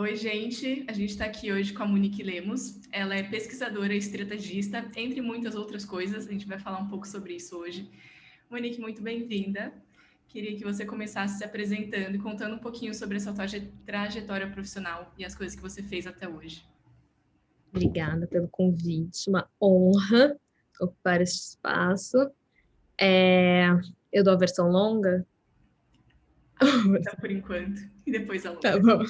Oi, gente. A gente está aqui hoje com a Monique Lemos. Ela é pesquisadora e estrategista, entre muitas outras coisas. A gente vai falar um pouco sobre isso hoje. Monique, muito bem-vinda. Queria que você começasse se apresentando e contando um pouquinho sobre a sua trajetória profissional e as coisas que você fez até hoje. Obrigada pelo convite, uma honra ocupar esse espaço. É, Eu dou a versão longa? Tá por enquanto. E depois a Tá longa. bom.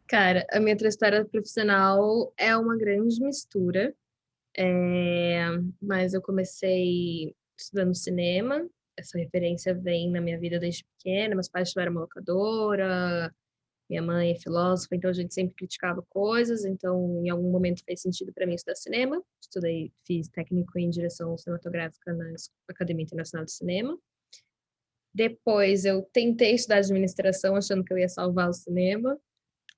Cara, a minha trajetória profissional é uma grande mistura, mas eu comecei estudando cinema. Essa referência vem na minha vida desde pequena. Meus pais tiveram uma locadora, minha mãe é filósofa, então a gente sempre criticava coisas, então em algum momento fez sentido para mim estudar cinema. Fiz técnico em direção cinematográfica na Academia Internacional de Cinema. Depois eu tentei estudar administração achando que eu ia salvar o cinema,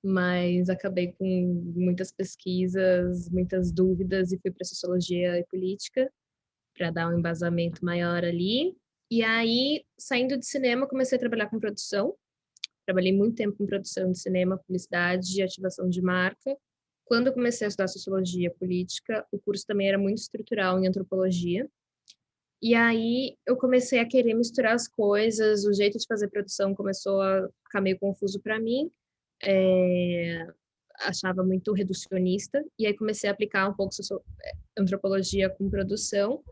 mas acabei com muitas pesquisas, muitas dúvidas e fui para sociologia e política para dar um embasamento maior ali. E aí, saindo de cinema, comecei a trabalhar com produção. Trabalhei muito tempo com produção de cinema, publicidade e ativação de marca. Quando eu comecei a estudar sociologia política, o curso também era muito estrutural em antropologia. E aí eu comecei a querer misturar as coisas, o jeito de fazer produção começou a ficar meio confuso para mim. É, Achava muito reducionista, e aí comecei a aplicar um pouco antropologia com produção,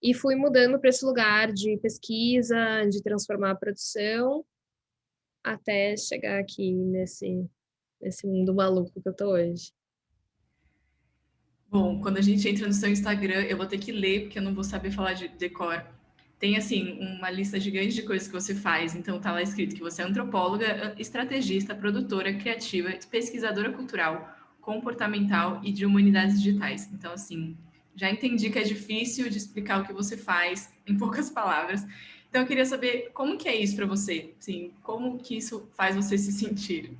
e fui mudando para esse lugar de pesquisa, de transformar a produção, até chegar aqui nesse mundo maluco que eu tô hoje. Bom, quando a gente entra no seu Instagram, eu vou ter que ler, porque eu não vou saber falar de decor. Tem, assim, uma lista gigante de coisas que você faz. Então, tá lá escrito que você é antropóloga, estrategista, produtora, criativa, pesquisadora cultural, comportamental e de humanidades digitais. Então, assim, já entendi que é difícil de explicar o que você faz em poucas palavras. Então, eu queria saber como que é isso para você? Assim, como que isso faz você se sentir?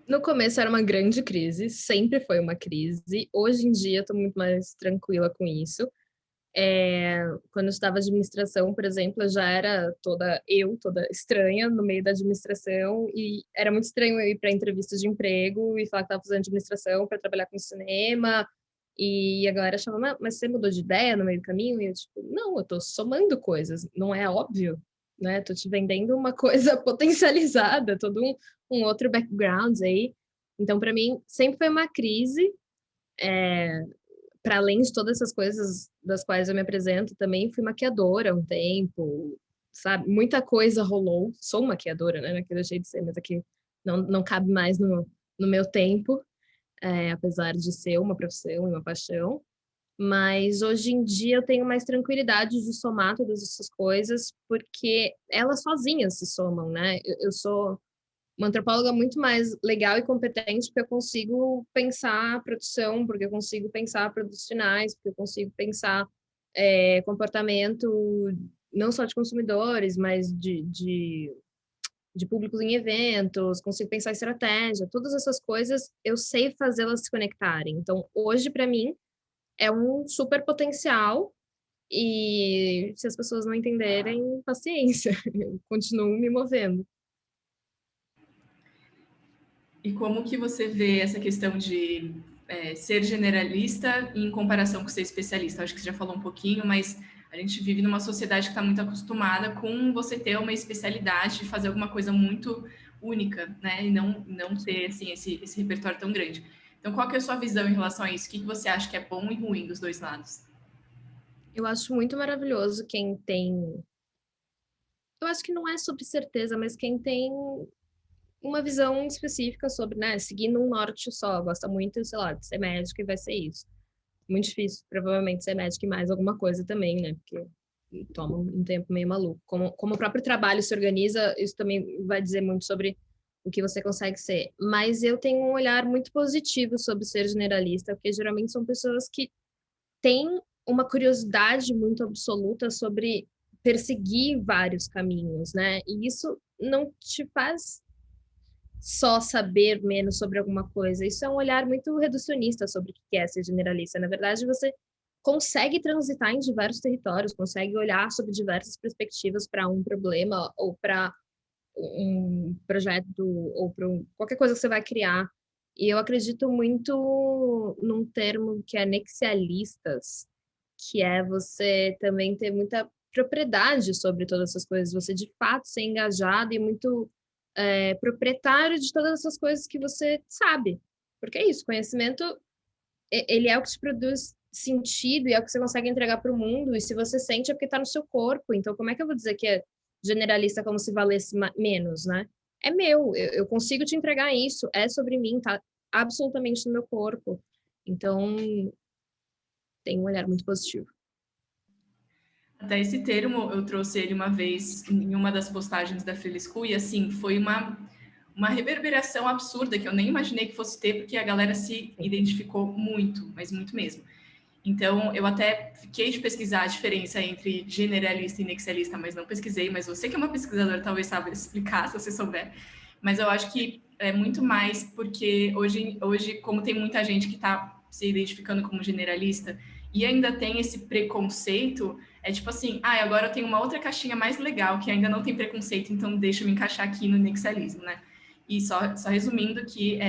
No começo era uma grande crise, sempre foi uma crise. Hoje em dia eu tô muito mais tranquila com isso. Quando eu estava administração, por exemplo, eu já era toda estranha no meio da administração, e era muito estranho eu ir para entrevistas de emprego e falar que estava fazendo administração para trabalhar com cinema. E a galera chamava, mas você mudou de ideia no meio do caminho? E eu, tipo, não, eu tô somando coisas, não é óbvio, né? Tô te vendendo uma coisa potencializada, um outro background aí. Então, para mim, sempre foi uma crise. Para além de todas essas coisas das quais eu me apresento, também fui maquiadora um tempo, sabe? Muita coisa rolou. Sou maquiadora, né? Naquele jeito de ser, mas aqui não cabe mais no meu tempo, apesar de ser uma profissão e uma paixão. Mas hoje em dia eu tenho mais tranquilidade de somar todas essas coisas, porque elas sozinhas se somam, né? Eu sou uma antropóloga muito mais legal e competente, porque eu consigo pensar a produção, porque eu consigo pensar produtos finais, porque eu consigo pensar comportamento não só de consumidores, mas de públicos em eventos, consigo pensar estratégia, todas essas coisas eu sei fazê-las se conectarem. Então, hoje, para mim, é um super potencial, e se as pessoas não entenderem, paciência, eu continuo me movendo. E como que você vê essa questão de ser generalista em comparação com ser especialista? Acho que você já falou um pouquinho, mas a gente vive numa sociedade que está muito acostumada com você ter uma especialidade, fazer alguma coisa muito única, né? E não ter assim, esse repertório tão grande. Então, qual que é a sua visão em relação a isso? O que você acha que é bom e ruim dos dois lados? Eu acho muito maravilhoso quem tem. Eu acho que não é sobre certeza, mas quem tem uma visão específica sobre, né, seguindo um norte só, gosta muito, sei lá, de ser médico e vai ser isso. Muito difícil, provavelmente, ser médico e mais alguma coisa também, né, porque toma um tempo meio maluco. Como o próprio trabalho se organiza, isso também vai dizer muito sobre o que você consegue ser. Mas eu tenho um olhar muito positivo sobre ser generalista, porque geralmente são pessoas que têm uma curiosidade muito absoluta sobre perseguir vários caminhos, né? E isso não te faz só saber menos sobre alguma coisa. Isso é um olhar muito reducionista sobre o que é ser generalista. Na verdade, você consegue transitar em diversos territórios, consegue olhar sob diversas perspectivas para um problema ou para um projeto ou para qualquer coisa que você vai criar. E eu acredito muito num termo que é nexialistas, que é você também ter muita propriedade sobre todas essas coisas, você de fato ser engajado e muito proprietário de todas essas coisas que você sabe. Porque é isso, conhecimento, ele é o que te produz sentido e é o que você consegue entregar para o mundo, e se você sente é porque está no seu corpo. Então, como é que eu vou dizer que é generalista como se valesse menos, né? É meu, eu consigo te entregar isso, é sobre mim, tá absolutamente no meu corpo. Então, tem um olhar muito positivo. Até esse termo eu trouxe ele uma vez em uma das postagens da Freela School, e assim, foi uma reverberação absurda que eu nem imaginei que fosse ter, porque a galera se identificou muito, mas muito mesmo. Então, eu até fiquei de pesquisar a diferença entre generalista e nexialista, mas não pesquisei. Mas você que é uma pesquisadora talvez saiba explicar, se você souber. Mas eu acho que é muito mais porque hoje como tem muita gente que está se identificando como generalista e ainda tem esse preconceito, é tipo assim, agora eu tenho uma outra caixinha mais legal que ainda não tem preconceito, então deixa eu me encaixar aqui no nexialismo, né? E só resumindo que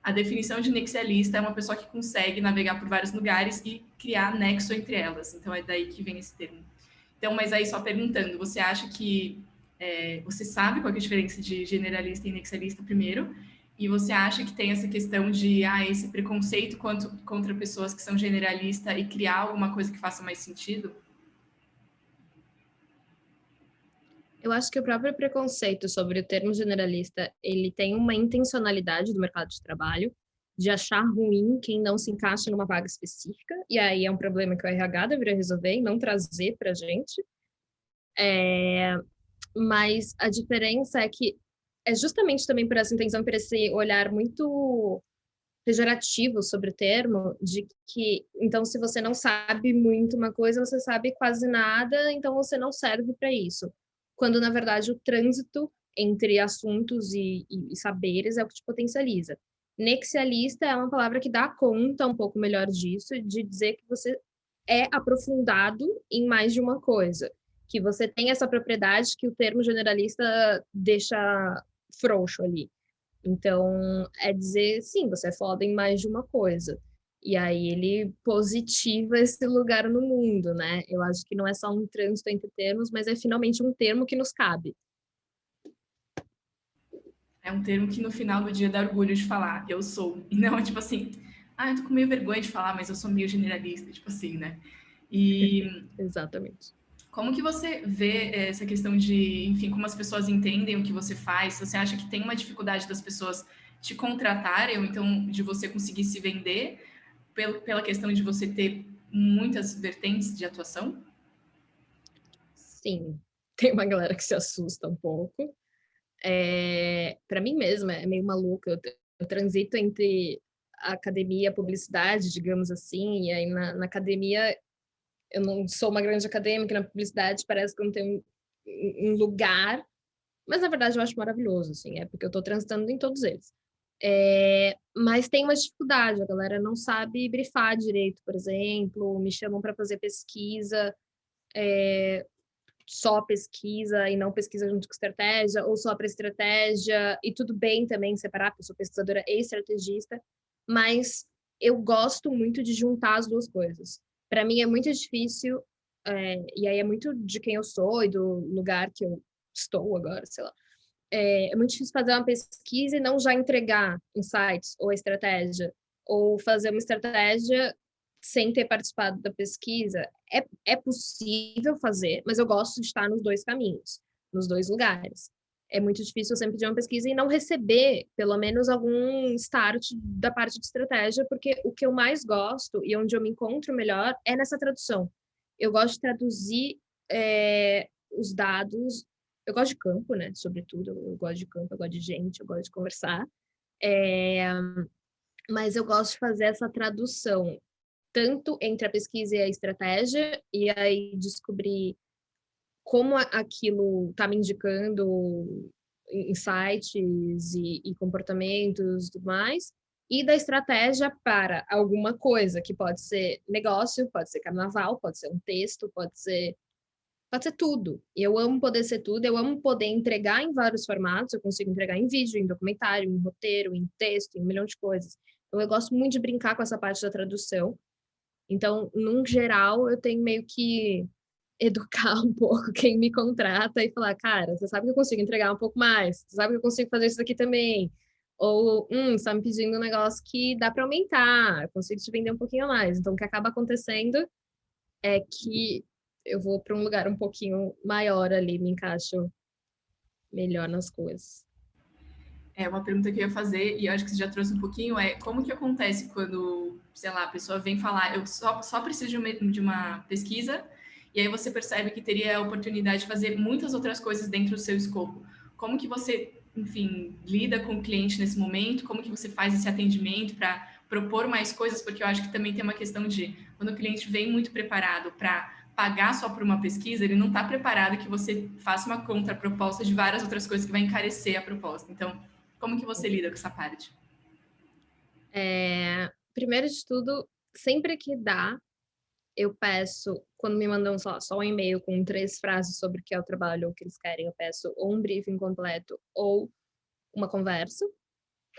a definição de nexialista é uma pessoa que consegue navegar por vários lugares e criar nexo entre elas. Então, é daí que vem esse termo. Então, mas aí só perguntando, você acha que você sabe qual é a diferença de generalista e nexialista primeiro? E você acha que tem essa questão de esse preconceito contra pessoas que são generalistas e criar alguma coisa que faça mais sentido? Eu acho que o próprio preconceito sobre o termo generalista, ele tem uma intencionalidade do mercado de trabalho, de achar ruim quem não se encaixa numa vaga específica, e aí é um problema que o RH deveria resolver e não trazer para a gente. Mas a diferença é que é justamente também por essa intenção, por esse olhar muito pejorativo sobre o termo, de que, então, se você não sabe muito uma coisa, você sabe quase nada, então você não serve para isso. Quando, na verdade, o trânsito entre assuntos e saberes é o que te potencializa. Nexialista é uma palavra que dá conta um pouco melhor disso, de dizer que você é aprofundado em mais de uma coisa, que você tem essa propriedade que o termo generalista deixa frouxo ali. Então, é dizer, sim, você é foda em mais de uma coisa. E aí ele positiva esse lugar no mundo, né? Eu acho que não é só um trânsito entre termos, mas é finalmente um termo que nos cabe. É um termo que no final do dia dá orgulho de falar, eu sou. E não, tipo assim, eu tô com meio vergonha de falar, mas eu sou meio generalista, tipo assim, né? E Exatamente. como que você vê essa questão de, enfim, como as pessoas entendem o que você faz? Você acha que tem uma dificuldade das pessoas te contratarem, ou então de você conseguir se vender, pela questão de você ter muitas vertentes de atuação? Sim, tem uma galera que se assusta um pouco. Para mim mesma é meio maluco. Eu transito entre a academia e a publicidade, digamos assim, e aí na academia eu não sou uma grande acadêmica, na publicidade parece que eu não tenho um lugar, mas na verdade eu acho maravilhoso, assim, é porque eu estou transitando em todos eles. Mas tem uma dificuldade, a galera não sabe brifar direito, por exemplo, me chamam para fazer pesquisa, só pesquisa e não pesquisa junto com estratégia, ou só para estratégia, e tudo bem também separar, porque eu sou pesquisadora e estrategista, mas eu gosto muito de juntar as duas coisas. Para mim é muito difícil, e aí é muito de quem eu sou e do lugar que eu estou agora, sei lá. É muito difícil fazer uma pesquisa e não já entregar insights ou estratégia, ou fazer uma estratégia sem ter participado da pesquisa. É possível fazer, mas eu gosto de estar nos dois caminhos, nos dois lugares. É muito difícil eu sempre pedir uma pesquisa e não receber, pelo menos, algum start da parte de estratégia, porque o que eu mais gosto e onde eu me encontro melhor é nessa tradução. Eu gosto de traduzir os dados. Eu gosto de campo, né? Sobretudo, eu gosto de campo, eu gosto de gente, eu gosto de conversar. É, mas eu gosto de fazer essa tradução, tanto entre a pesquisa e a estratégia, e aí descobrir como aquilo está me indicando insights e comportamentos e tudo mais, e da estratégia para alguma coisa, que pode ser negócio, pode ser carnaval, pode ser um texto, pode ser pode ser tudo. E eu amo poder ser tudo, eu amo poder entregar em vários formatos, eu consigo entregar em vídeo, em documentário, em roteiro, em texto, em um milhão de coisas. Então, eu gosto muito de brincar com essa parte da tradução. Então, num geral, eu tenho meio que educar um pouco quem me contrata e falar, cara, você sabe que eu consigo entregar um pouco mais, você sabe que eu consigo fazer isso aqui também. Ou, você está me pedindo um negócio que dá para aumentar, eu consigo te vender um pouquinho a mais. Então, o que acaba acontecendo é que eu vou para um lugar um pouquinho maior ali, me encaixo melhor nas coisas. É uma pergunta que eu ia fazer, e eu acho que você já trouxe um pouquinho, é como que acontece quando, sei lá, a pessoa vem falar, eu só preciso de uma pesquisa, e aí você percebe que teria a oportunidade de fazer muitas outras coisas dentro do seu escopo. Como que você, enfim, lida com o cliente nesse momento? Como que você faz esse atendimento para propor mais coisas? Porque eu acho que também tem uma questão de, quando o cliente vem muito preparado para pagar só por uma pesquisa, ele não está preparado que você faça uma contraproposta de várias outras coisas que vai encarecer a proposta. Então, como que você lida com essa parte? Primeiro de tudo, sempre que dá, eu peço, quando me mandam só um e-mail com 3 frases sobre o que é o trabalho ou o que eles querem, eu peço ou um briefing completo ou uma conversa.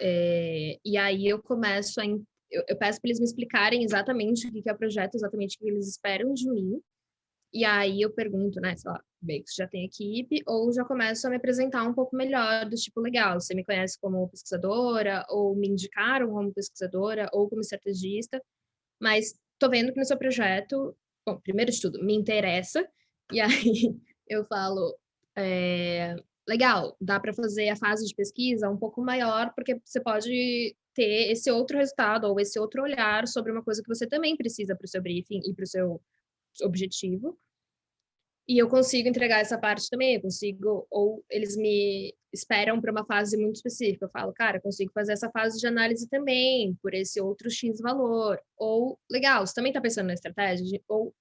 E aí eu começo eu peço para eles me explicarem exatamente o que é o projeto, exatamente o que eles esperam de mim. E aí eu pergunto, né, sei lá, bem que você já tem equipe, ou já começo a me apresentar um pouco melhor, do tipo, legal, você me conhece como pesquisadora, ou me indicaram como pesquisadora, ou como estrategista, mas tô vendo que no seu projeto, bom, primeiro de tudo, me interessa, e aí eu falo, legal, dá para fazer a fase de pesquisa um pouco maior, porque você pode ter esse outro resultado, ou esse outro olhar sobre uma coisa que você também precisa para o seu briefing e para o seu objetivo. E eu consigo entregar essa parte também, eu consigo, ou eles me esperam para uma fase muito específica. Eu falo, cara, eu consigo fazer essa fase de análise também, por esse outro X valor. Ou, legal, você também está pensando na estratégia? Ou,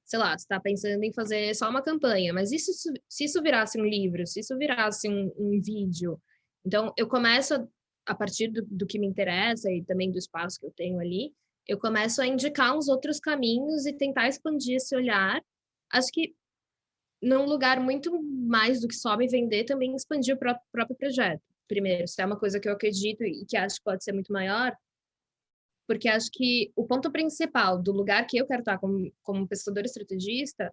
sei lá, você está pensando em fazer só uma campanha, mas se isso virasse um livro, se isso virasse um vídeo? Então, eu começo, a partir do que me interessa e também do espaço que eu tenho ali, eu começo a indicar uns outros caminhos e tentar expandir esse olhar. Acho que num lugar muito mais do que só me vender, também expandir o próprio projeto. Primeiro, se é uma coisa que eu acredito e que acho que pode ser muito maior, porque acho que o ponto principal do lugar que eu quero estar como pesquisador estrategista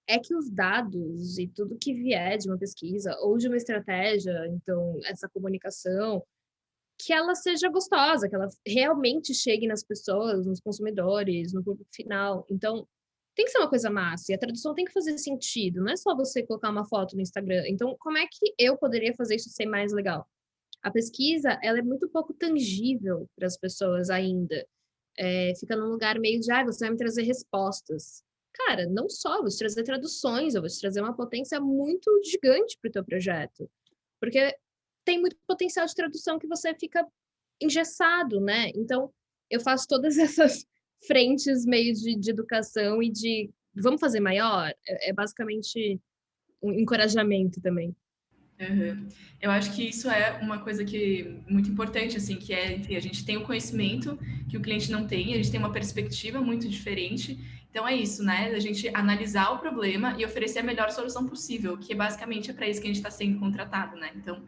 é que os dados e tudo que vier de uma pesquisa ou de uma estratégia, então essa comunicação, que ela seja gostosa, que ela realmente chegue nas pessoas, nos consumidores, no público final. Então, tem que ser uma coisa massa, e a tradução tem que fazer sentido, não é só você colocar uma foto no Instagram. Então, como é que eu poderia fazer isso ser mais legal? A pesquisa, ela é muito pouco tangível para as pessoas ainda. Fica num lugar meio de, você vai me trazer respostas. Cara, não só, eu vou te trazer traduções, eu vou te trazer uma potência muito gigante para o teu projeto. Porque tem muito potencial de tradução que você fica engessado, né? Então, eu faço todas essas frentes meio de educação e de vamos fazer maior? É basicamente um encorajamento também. Uhum. Eu acho que isso é uma coisa que muito importante, assim, que é, enfim, a gente tem o conhecimento que o cliente não tem, a gente tem uma perspectiva muito diferente. Então é isso, né? A gente analisar o problema e oferecer a melhor solução possível, que basicamente é para isso que a gente está sendo contratado, né? Então,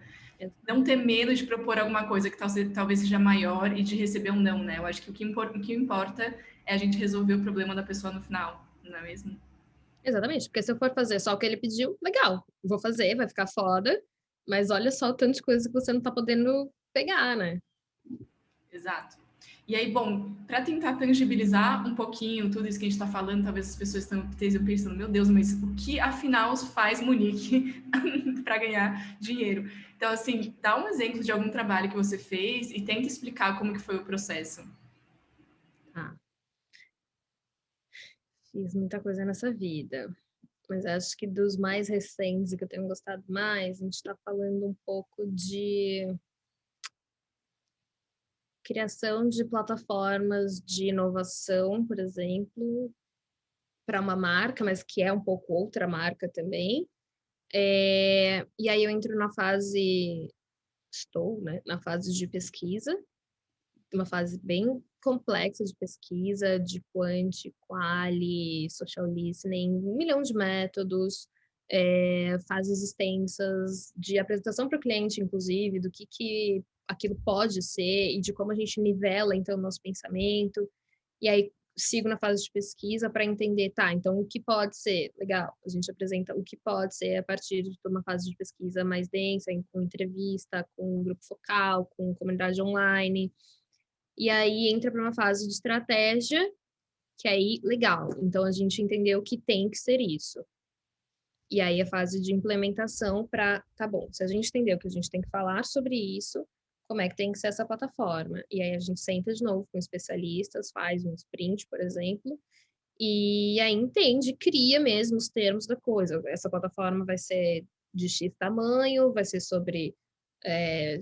não ter medo de propor alguma coisa que talvez seja maior e de receber um não, né? Eu acho que o que importa é a gente resolver o problema da pessoa no final, não é mesmo? Exatamente, porque se eu for fazer só o que ele pediu, legal, vou fazer, vai ficar foda, mas olha só o tanto de coisa que você não tá podendo pegar, né? Exato. E aí, bom, para tentar tangibilizar um pouquinho tudo isso que a gente está falando, talvez as pessoas estejam pensando, meu Deus, mas o que afinal faz Monique para ganhar dinheiro? Então, assim, dá um exemplo de algum trabalho que você fez e tenta explicar como que foi o processo. Ah, fiz muita coisa nessa vida, mas acho que dos mais recentes e que eu tenho gostado mais, a gente está falando um pouco de criação de plataformas de inovação, por exemplo, para uma marca, mas que é um pouco outra marca também. E aí eu entro estou, né, na fase de pesquisa, uma fase bem complexa de pesquisa, de quant, quali, social listening, 1 milhão de métodos, fases extensas de apresentação para o cliente, inclusive, do que aquilo pode ser e de como a gente nivela, então, o nosso pensamento. E aí, sigo na fase de pesquisa para entender, tá, então o que pode ser? Legal, a gente apresenta o que pode ser a partir de uma fase de pesquisa mais densa, com entrevista, com grupo focal, com comunidade online. E aí entra para uma fase de estratégia, que aí, legal, então a gente entendeu que tem que ser isso. E aí a fase de implementação para, tá bom, se a gente entendeu que a gente tem que falar sobre isso, como é que tem que ser essa plataforma? E aí a gente senta de novo com especialistas, faz um sprint, por exemplo, e aí entende, cria mesmo os termos da coisa. Essa plataforma vai ser de X tamanho, vai ser sobre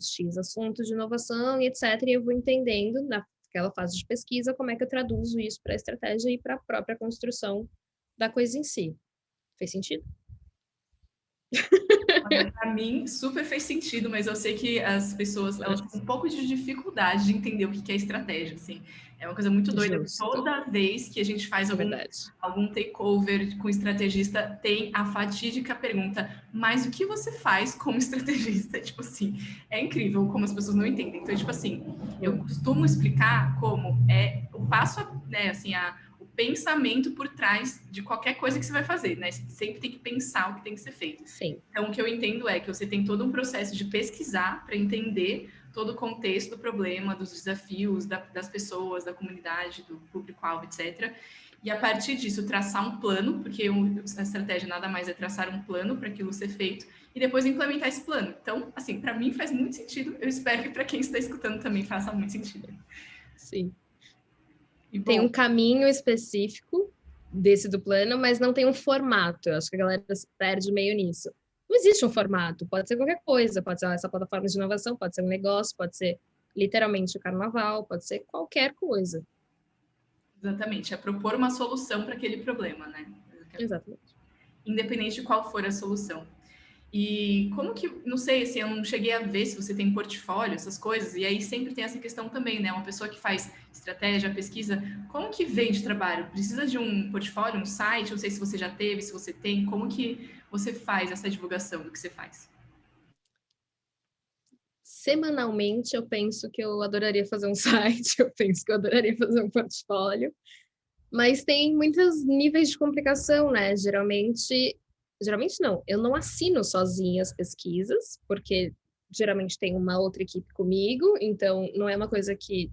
X assuntos de inovação e etc. E eu vou entendendo naquela fase de pesquisa como é que eu traduzo isso para a estratégia e para a própria construção da coisa em si. Fez sentido? Para mim, super fez sentido, mas eu sei que as pessoas elas têm um pouco de dificuldade de entender o que é estratégia, assim. É uma coisa muito doida. Justo. Toda vez que a gente faz algum takeover com estrategista, tem a fatídica pergunta, mas o que você faz como estrategista? Tipo assim, é incrível como as pessoas não entendem. Então, tipo assim, eu costumo explicar como é o passo, né, assim, o pensamento por trás de qualquer coisa que você vai fazer, né? Você sempre tem que pensar o que tem que ser feito. Sim. Então, o que eu entendo é que você tem todo um processo de pesquisar para entender todo o contexto do problema, dos desafios das pessoas, da comunidade, do público-alvo, etc. E a partir disso, traçar um plano, porque a estratégia nada mais é traçar um plano para aquilo ser feito e depois implementar esse plano. Então, assim, para mim faz muito sentido. Eu espero que para quem está escutando também faça muito sentido. Sim. E, bom, tem um caminho específico desse do plano, mas não tem um formato. Eu acho que a galera se perde meio nisso. Não existe um formato, pode ser qualquer coisa, pode ser essa plataforma de inovação, pode ser um negócio, pode ser literalmente o carnaval, pode ser qualquer coisa. Exatamente, é propor uma solução para aquele problema, né? Exatamente. Independente de qual for a solução. E como que, não sei, assim, eu não cheguei a ver se você tem portfólio, essas coisas, e aí sempre tem essa questão também, né? Uma pessoa que faz estratégia, pesquisa, como que vende trabalho? Precisa de um portfólio, um site? Não sei se você já teve, se você tem, como que você faz essa divulgação do que você faz? Semanalmente eu penso que eu adoraria fazer um site, eu penso que eu adoraria fazer um portfólio, mas tem muitos níveis de complicação, né? Geralmente não, eu não assino sozinha as pesquisas, porque geralmente tem uma outra equipe comigo, então não é uma coisa que,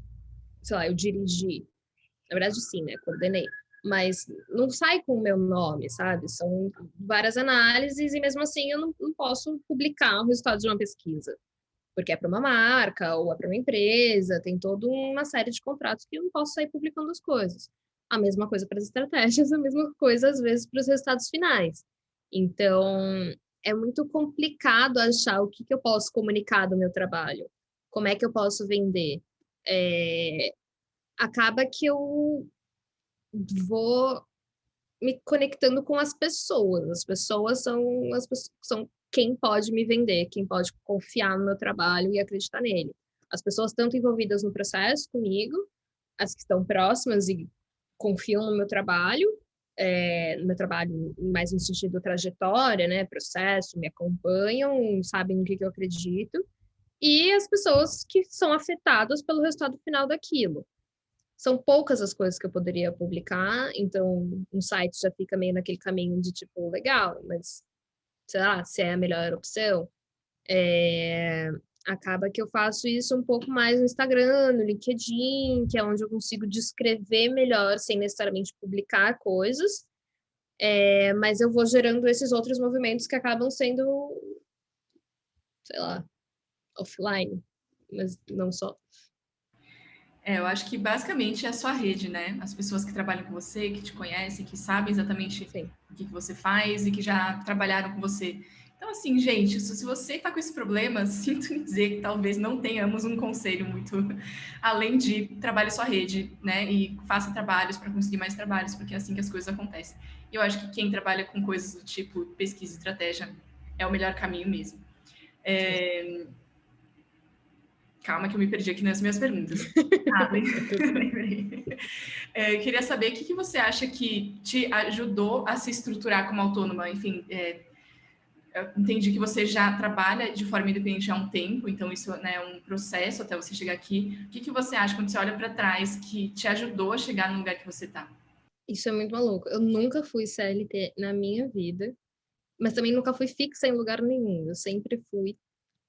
sei lá, eu dirigi. Na verdade, sim, né? Coordenei. Mas não sai com o meu nome, sabe? São várias análises e mesmo assim eu não posso publicar o resultado de uma pesquisa. Porque é para uma marca ou é para uma empresa, tem toda uma série de contratos que eu não posso sair publicando as coisas. A mesma coisa para as estratégias, a mesma coisa às vezes para os resultados finais. Então, é muito complicado achar o que eu posso comunicar do meu trabalho, como é que eu posso vender. Acaba que eu vou me conectando com as pessoas. As pessoas são quem pode me vender, quem pode confiar no meu trabalho e acreditar nele. As pessoas tanto envolvidas no processo comigo, as que estão próximas e confiam no meu trabalho mais no sentido trajetória, né, processo, me acompanham, sabem no que eu acredito, e as pessoas que são afetadas pelo resultado final daquilo. São poucas as coisas que eu poderia publicar, então um site já fica meio naquele caminho de tipo, legal, mas sei lá, se é a melhor opção. Acaba que eu faço isso um pouco mais no Instagram, no LinkedIn, que é onde eu consigo descrever melhor, sem necessariamente publicar coisas, mas eu vou gerando esses outros movimentos que acabam sendo, sei lá, offline, mas não só. Eu acho que basicamente é a sua rede, né? As pessoas que trabalham com você, que te conhecem, que sabem exatamente Sim. o que você faz e que já trabalharam com você. Então, assim, gente, se você está com esse problema, sinto em dizer que talvez não tenhamos um conselho muito além de trabalhe sua rede, né? E faça trabalhos para conseguir mais trabalhos, porque é assim que as coisas acontecem. E eu acho que quem trabalha com coisas do tipo pesquisa e estratégia é o melhor caminho mesmo. Calma que eu me perdi aqui nas minhas perguntas. Lembrei. Eu queria saber o que você acha que te ajudou a se estruturar como autônoma. Enfim, eu entendi que você já trabalha de forma independente há um tempo, então isso, né, é um processo até você chegar aqui. O que você acha quando você olha para trás que te ajudou a chegar no lugar que você está? Isso é muito maluco. Eu nunca fui CLT na minha vida, mas também nunca fui fixa em lugar nenhum. Eu sempre fui,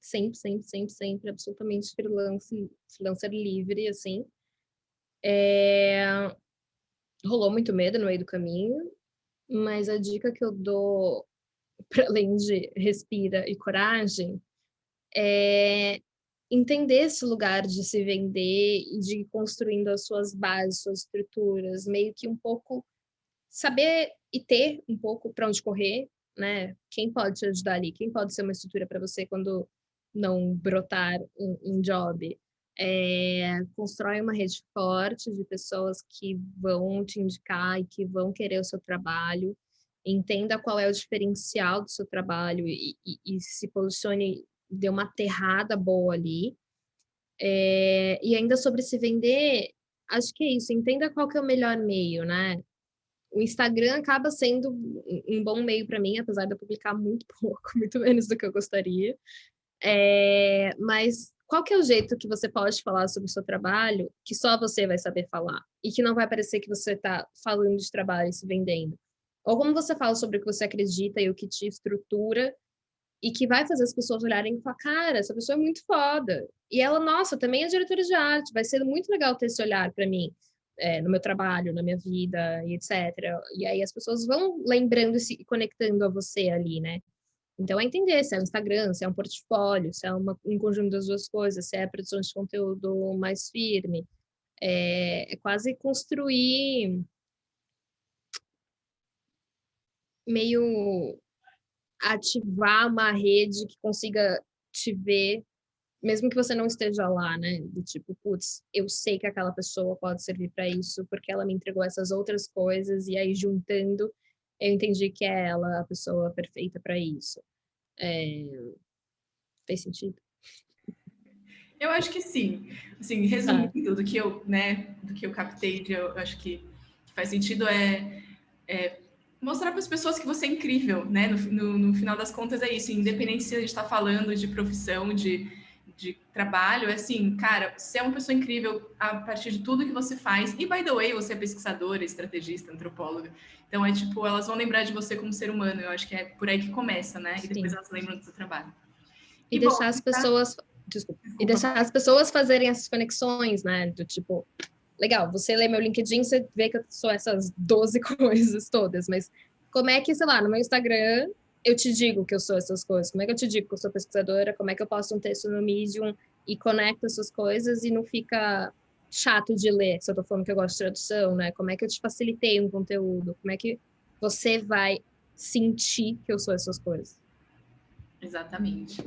sempre, absolutamente freelancer livre, assim. Rolou muito medo no meio do caminho, mas a dica que eu dou, para além de respira e coragem, é entender esse lugar de se vender e de ir construindo as suas bases, suas estruturas, meio que um pouco saber e ter um pouco para onde correr, né? Quem pode te ajudar ali? Quem pode ser uma estrutura para você quando não brotar um job? Constrói uma rede forte de pessoas que vão te indicar e que vão querer o seu trabalho. Entenda qual é o diferencial do seu trabalho e se posicione, dê uma aterrada boa ali. E ainda sobre se vender, acho que é isso. Entenda qual que é o melhor meio, né? O Instagram acaba sendo um bom meio para mim, apesar de eu publicar muito pouco, muito menos do que eu gostaria. Mas qual que é o jeito que você pode falar sobre o seu trabalho que só você vai saber falar e que não vai parecer que você está falando de trabalho e se vendendo? Ou como você fala sobre o que você acredita e o que te estrutura e que vai fazer as pessoas olharem e falar, cara, essa pessoa é muito foda. E ela, nossa, também é diretora de arte, vai ser muito legal ter esse olhar para mim, no meu trabalho, na minha vida, e etc. E aí as pessoas vão lembrando e se conectando a você ali, né? Então é entender se é um Instagram, se é um portfólio, se é um conjunto das duas coisas, se é a produção de conteúdo mais firme. É quase construir meio ativar uma rede que consiga te ver mesmo que você não esteja lá, né? Do tipo, putz, eu sei que aquela pessoa pode servir para isso, porque ela me entregou essas outras coisas, e aí juntando, eu entendi que é ela a pessoa perfeita para isso. Fez sentido? Eu acho que sim. Assim, resumindo do que eu, né, do que eu captei, eu acho que faz sentido é mostrar para as pessoas que você é incrível, né? No final das contas é isso. Independente se a gente está falando de profissão, de trabalho, é assim, cara, você é uma pessoa incrível a partir de tudo que você faz. E, by the way, você é pesquisadora, estrategista, antropóloga. Então, é tipo, elas vão lembrar de você como ser humano. Eu acho que é por aí que começa, né? E depois Sim. elas lembram do seu trabalho. E E, bom, deixar as pessoas... Desculpa. E desculpa. deixar as pessoas fazerem essas conexões, né? Do tipo, legal, você lê meu LinkedIn, você vê que eu sou essas 12 coisas todas, mas como é que, sei lá, no meu Instagram eu te digo que eu sou essas coisas? Como é que eu te digo que eu sou pesquisadora? Como é que eu posto um texto no Medium e conecto essas coisas e não fica chato de ler, se eu tô falando que eu gosto de tradução, né? Como é que eu te facilitei um conteúdo? Como é que você vai sentir que eu sou essas coisas? Exatamente.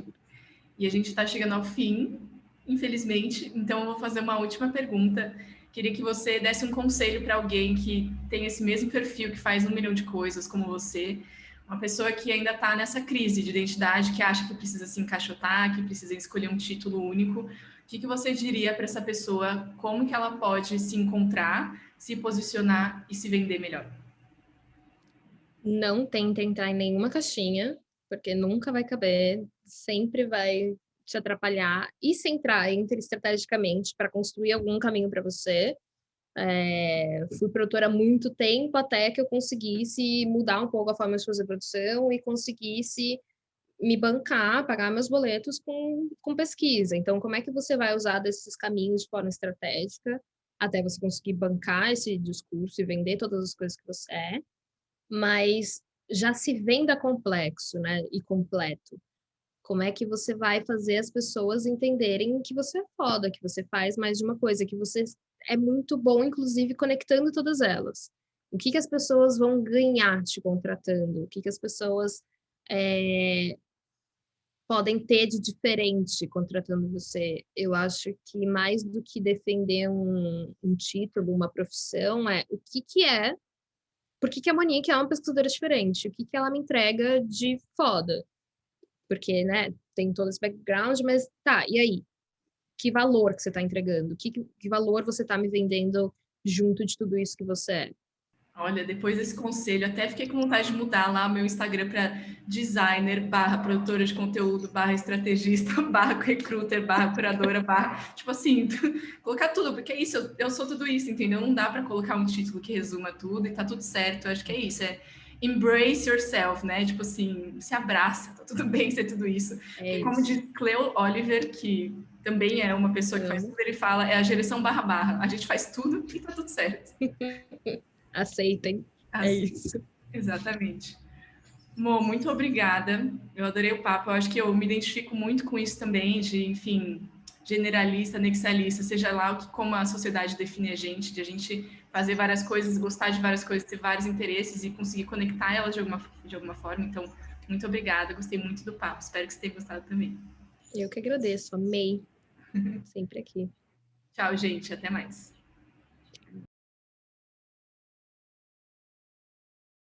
E a gente está chegando ao fim, infelizmente. Então, eu vou fazer uma última pergunta. Queria que você desse um conselho para alguém que tem esse mesmo perfil, que faz 1 milhão de coisas como você, uma pessoa que ainda está nessa crise de identidade, que acha que precisa se encaixotar, que precisa escolher um título único. O que você diria para essa pessoa? Como que ela pode se encontrar, se posicionar e se vender melhor? Não tenta entrar em nenhuma caixinha, porque nunca vai caber, sempre vai te atrapalhar. E se entrar, entre estrategicamente para construir algum caminho para você. Fui produtora há muito tempo até que eu conseguisse mudar um pouco a forma de fazer produção e conseguisse me bancar, pagar meus boletos com pesquisa. Então, como é que você vai usar desses caminhos de forma estratégica até você conseguir bancar esse discurso e vender todas as coisas que você é? Mas já se venda complexo, né, e completo. Como é que você vai fazer as pessoas entenderem que você é foda, que você faz mais de uma coisa, que você é muito bom, inclusive, conectando todas elas? O que que as pessoas vão ganhar te contratando? O que que as pessoas é, podem ter de diferente contratando você? Eu acho que mais do que defender um título, uma profissão, é o que que é por que que a Monique é uma pesquisadora diferente? O que que ela me entrega de foda? Porque, né, tem todo esse background, mas tá, e aí? que valor que você está entregando, que valor você está me vendendo junto de tudo isso que você é. Olha, depois desse conselho, até fiquei com vontade de mudar lá o meu Instagram para designer, barra produtora de conteúdo, barra estrategista, barra recruiter, barra curadora, barra, tipo assim, colocar tudo, porque é isso, eu sou tudo isso, entendeu? Não dá para colocar um título que resuma tudo e tá tudo certo. Eu acho que é isso, é embrace yourself, né? Tipo assim, se abraça, tá tudo bem ser tudo isso. É Porque como isso. diz Cleo Oliver, que também é uma pessoa que faz Amo. tudo, ele fala, é a geração barra barra. A gente faz tudo e tá tudo certo. Aceitem. É Assim, isso. exatamente. Mo, muito obrigada. Eu adorei o papo. Eu acho que eu me identifico muito com isso também, de, enfim, generalista, anexialista, seja lá o que, como a sociedade define a gente, de a gente fazer várias coisas, gostar de várias coisas, ter vários interesses e conseguir conectar elas de alguma forma. Então, muito obrigada. Gostei muito do papo. Espero que você tenha gostado também. Eu que agradeço. Amei. Sempre aqui. Tchau, gente. Até mais.